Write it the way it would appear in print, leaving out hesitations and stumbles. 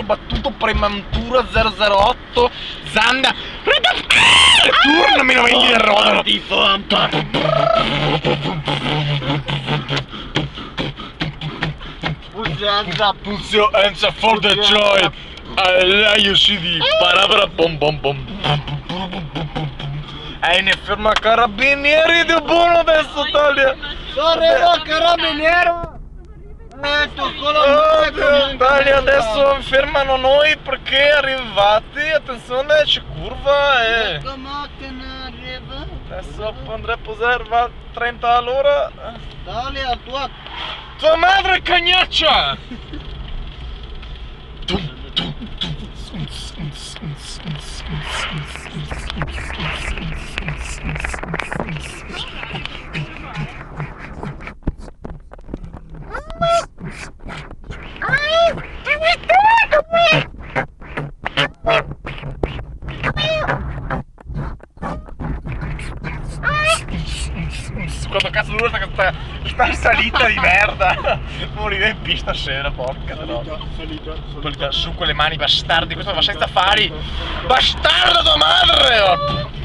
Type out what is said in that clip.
battuto Prematura 008 Zanda Turnami 90 del rodano. Put your hands up for the joy. You CD. Parabra bom bom bom. Ne ferma carabinieri di buono adesso Talia. Arriva carabiniero. Talia adesso fermano noi perché arrivati. Attenzione c'è curva e La macchina arriva. adesso andrà a posare va 30 all'ora. Talia, Tua madre cagnaccia! Quanto cazzo dura sta salita di merda! Morirei in pista stasera, porca no. Salita. Su quelle mani bastardi, questo va senza fari! Bastardo tua madre!